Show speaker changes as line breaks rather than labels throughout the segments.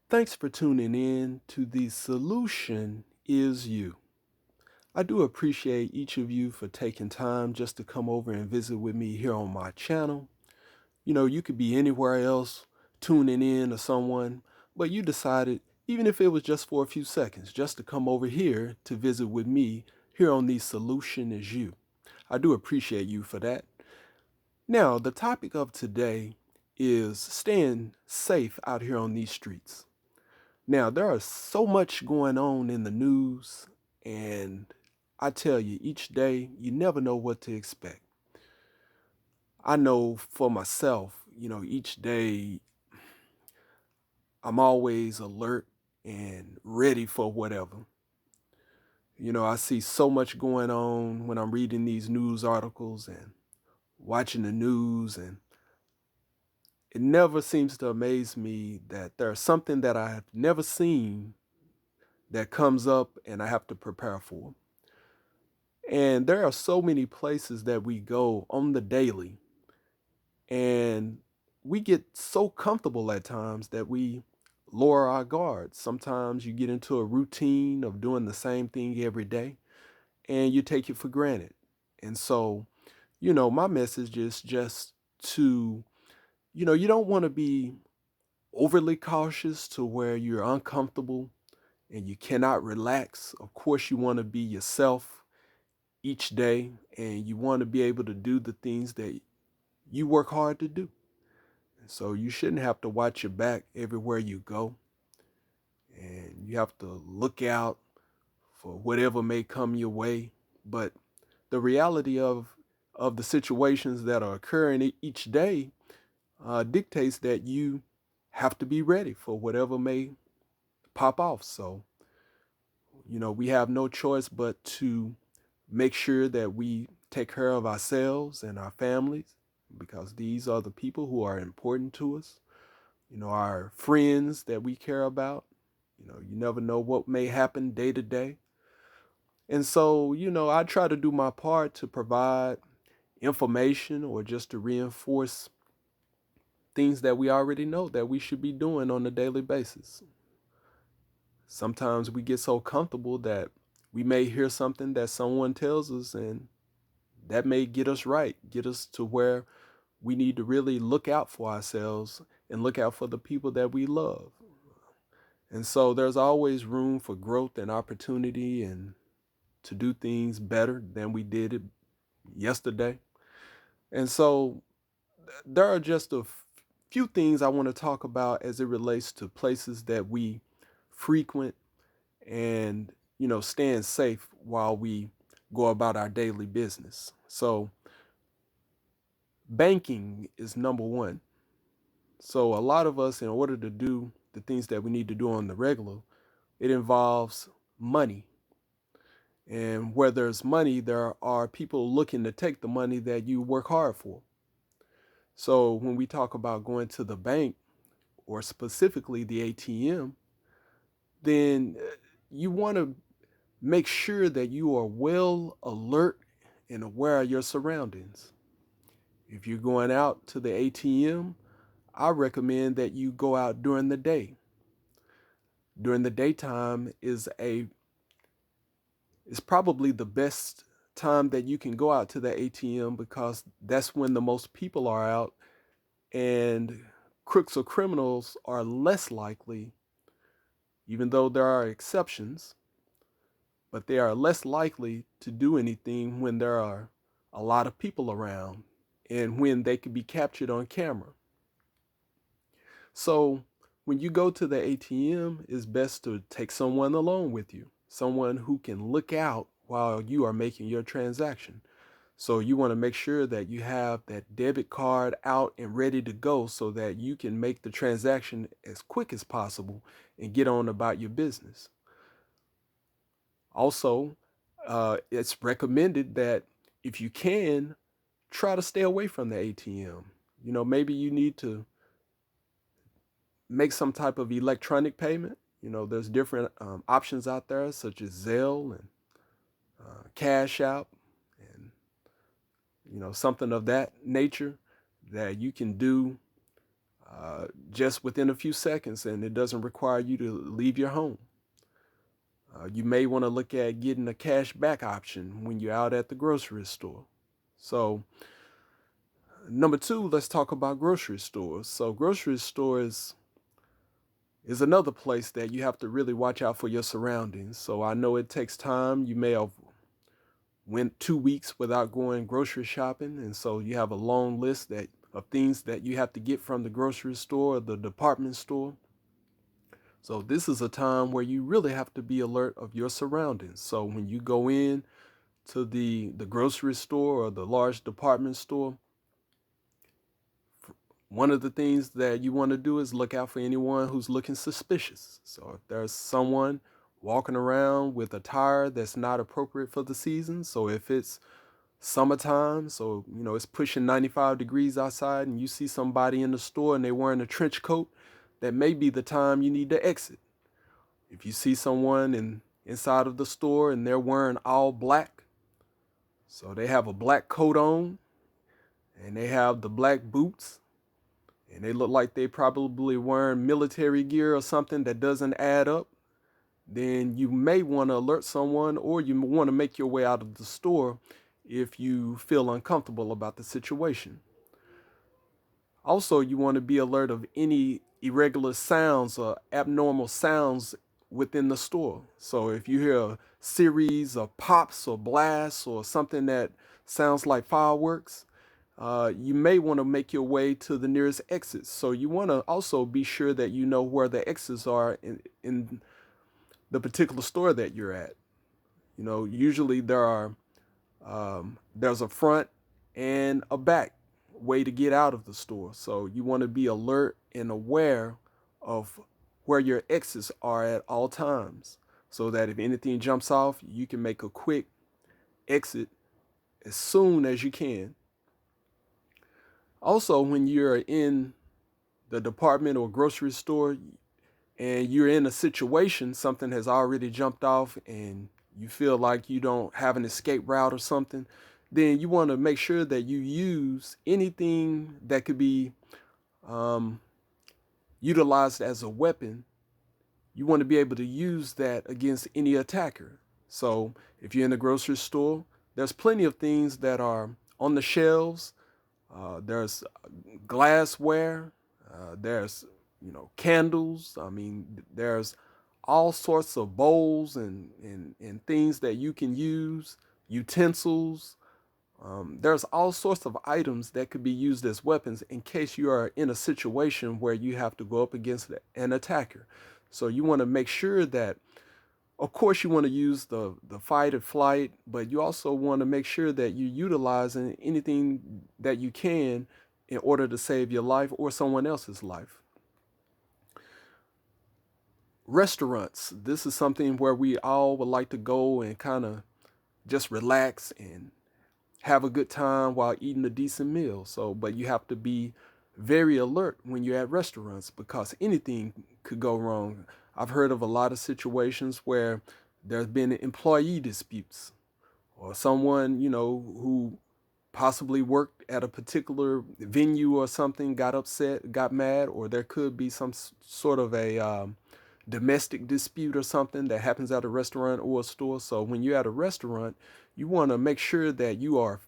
Thanks for tuning in to The Solution Is You. I do appreciate each of you for taking time just to come over and visit with me here on my channel. You could be anywhere else tuning in or someone, but you decided, even if it was just for a few seconds, just to come over here to visit with me here on The Solution Is You. I do appreciate you for that. Now, the topic of today is staying safe out here on these streets. Now, there is so much going on in the news, and I tell you, each day, you never know what to expect. I know for myself, each day I'm always alert and ready for whatever. I see so much going on when I'm reading these news articles and watching the news, and it never seems to amaze me that there's something that I have never seen that comes up and I have to prepare for. And there are so many places that we go on the daily, and we get so comfortable at times that we lower our guards. Sometimes you get into a routine of doing the same thing every day and you take it for granted. And so, my message is just to, you don't want to be overly cautious to where you're uncomfortable and you cannot relax. Of course, you want to be yourself each day, and you want to be able to do the things that you work hard to do. And so you shouldn't have to watch your back everywhere you go, and you have to look out for whatever may come your way. But the reality of the situations that are occurring each day dictates that you have to be ready for whatever may pop off. So, we have no choice but to make sure that we take care of ourselves and our families, because these are the people who are important to us, our friends that we care about. You never know what may happen day to day. And so, I try to do my part to provide information or just to reinforce things that we already know that we should be doing on a daily basis. Sometimes we get so comfortable that we may hear something that someone tells us, and that may get us right, get us to where we need to really look out for ourselves and look out for the people that we love. And so there's always room for growth and opportunity and to do things better than we did it yesterday. And so there are just a few things I want to talk about as it relates to places that we frequent and, staying safe while we go about our daily business. So banking is number one. So a lot of us, in order to do the things that we need to do on the regular, it involves money. And where there's money, there are people looking to take the money that you work hard for. So when we talk about going to the bank, or specifically the ATM, then you want to make sure that you are well alert and aware of your surroundings. If you're going out to the ATM, I recommend that you go out during the day. During the daytime is probably the best time that you can go out to the ATM, because that's when the most people are out, and crooks or criminals are less likely, even though there are exceptions, but they are less likely to do anything when there are a lot of people around and when they could be captured on camera. So when you go to the ATM, it's best to take someone along with you, someone who can look out while you are making your transaction. So you want to make sure that you have that debit card out and ready to go so that you can make the transaction as quick as possible and get on about your business. Also, it's recommended that if you can, try to stay away from the ATM. Maybe you need to make some type of electronic payment. There's different options out there, such as Zelle and Cash App, and something of that nature that you can do just within a few seconds, and it doesn't require you to leave your home. You may want to look at getting a cash back option when you're out at the grocery store. So, number two, let's talk about grocery stores. So, grocery stores is another place that you have to really watch out for your surroundings. So, I know it takes time. You may have went 2 weeks without going grocery shopping, and so you have a long list of things that you have to get from the grocery store or the department store. So this is a time where you really have to be alert of your surroundings. So when you go in to the grocery store or the large department store, one of the things that you want to do is look out for anyone who's looking suspicious. So if there's someone walking around with attire that's not appropriate for the season, so if it's summertime, so it's pushing 95 degrees outside and you see somebody in the store and they're wearing a trench coat, that may be the time you need to exit. If you see someone inside of the store and they're wearing all black, so they have a black coat on and they have the black boots and they look like they probably wearing military gear or something that doesn't add up, then you may want to alert someone, or you want to make your way out of the store if you feel uncomfortable about the situation. Also, you want to be alert of any irregular sounds or abnormal sounds within the store. So if you hear a series of pops or blasts or something that sounds like fireworks, you may want to make your way to the nearest exits. So you want to also be sure that you know where the exits are in the particular store that you're at. Usually there's a front and a back way to get out of the store. So you want to be alert and aware of where your exits are at all times, so that if anything jumps off, you can make a quick exit as soon as you can. Also, when you're in the department or grocery store and you're in a situation, something has already jumped off and you feel like you don't have an escape route or something, then you want to make sure that you use anything that could be um, utilized as a weapon. You want to be able to use that against any attacker. So if you're in the grocery store, there's plenty of things that are on the shelves. There's glassware. There's candles. I mean, there's all sorts of bowls and things that you can use, utensils. There's all sorts of items that could be used as weapons in case you are in a situation where you have to go up against an attacker. So you want to make sure that, of course, you want to use the fight or flight, but you also want to make sure that you're utilizing anything that you can in order to save your life or someone else's life. Restaurants. This is something where we all would like to go and kind of just relax and have a good time while eating a decent meal. So, but you have to be very alert when you're at restaurants because anything could go wrong. I've heard of a lot of situations where there's been employee disputes, or someone, who possibly worked at a particular venue or something got upset, got mad, or there could be some sort of a domestic dispute or something that happens at a restaurant or a store. So when you're at a restaurant, you want to make sure that you are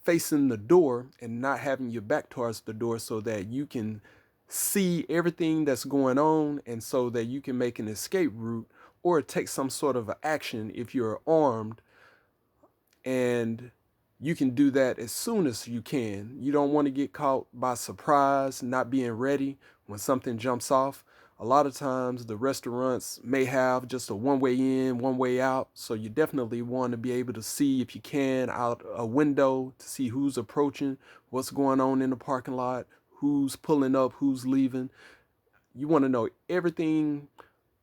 facing the door and not having your back towards the door so that you can see everything that's going on and so that you can make an escape route or take some sort of action if you're armed, and you can do that as soon as you can. You don't want to get caught by surprise, not being ready when something jumps off. A lot of times the restaurants may have just a one way in, one way out. So you definitely want to be able to see, if you can, out a window to see who's approaching, what's going on in the parking lot, who's pulling up, who's leaving. You want to know everything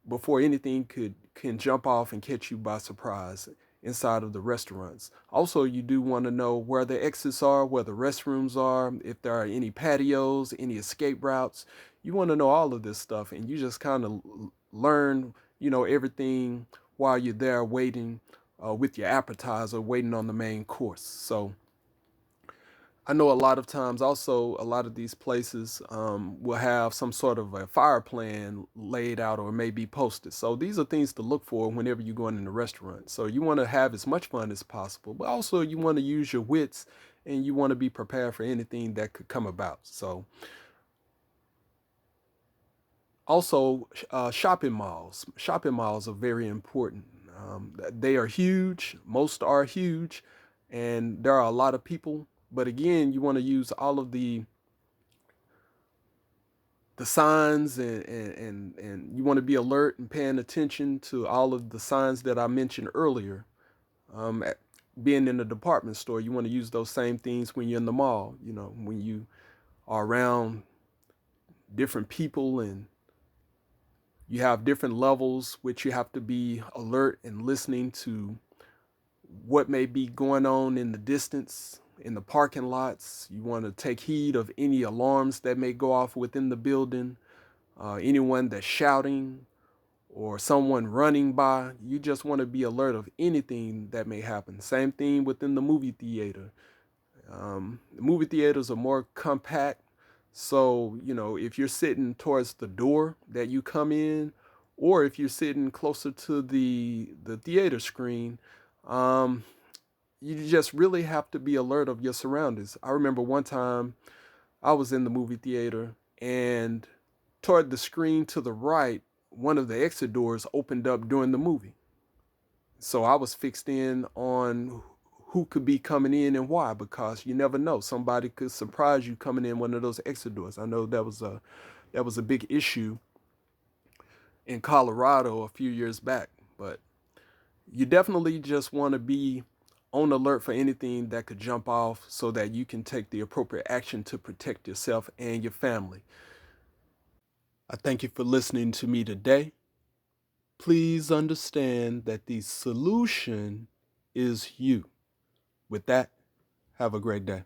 before anything can jump off and catch you by surprise inside of the restaurants. Also, you do want to know where the exits are, where the restrooms are, if there are any patios, any escape routes. You want to know all of this stuff, and you just kind of learn, everything while you're there waiting with your appetizer, waiting on the main course. So I know a lot of times also a lot of these places will have some sort of a fire plan laid out or maybe posted. So these are things to look for whenever you're going in a restaurant. So you want to have as much fun as possible, but also you want to use your wits and you want to be prepared for anything that could come about. So also, shopping malls. Shopping malls are very important. They are huge. Most are huge, and there are a lot of people. But again, you want to use all of the signs and you want to be alert and paying attention to all of the signs that I mentioned earlier. Being in a department store, you want to use those same things when you're in the mall. You know, when you are around different people and you have different levels which you have to be alert and listening to what may be going on in the distance, in the parking lots. You want to take heed of any alarms that may go off within the building, anyone that's shouting or someone running by. You just want to be alert of anything that may happen. Same thing within the movie theater. The movie theaters are more compact. So, you know, if you're sitting towards the door that you come in, or if you're sitting closer to the theater screen, um, you just really have to be alert of your surroundings. I remember one time I was in the movie theater and toward the screen to the right, one of the exit doors opened up during the movie. So I was fixed in on who could be coming in and why, because you never know. Somebody could surprise you coming in one of those exit doors. I know that was a big issue in Colorado a few years back, but you definitely just want to be on alert for anything that could jump off so that you can take the appropriate action to protect yourself and your family. I thank you for listening to me today. Please understand that the solution is you. With that, have a great day.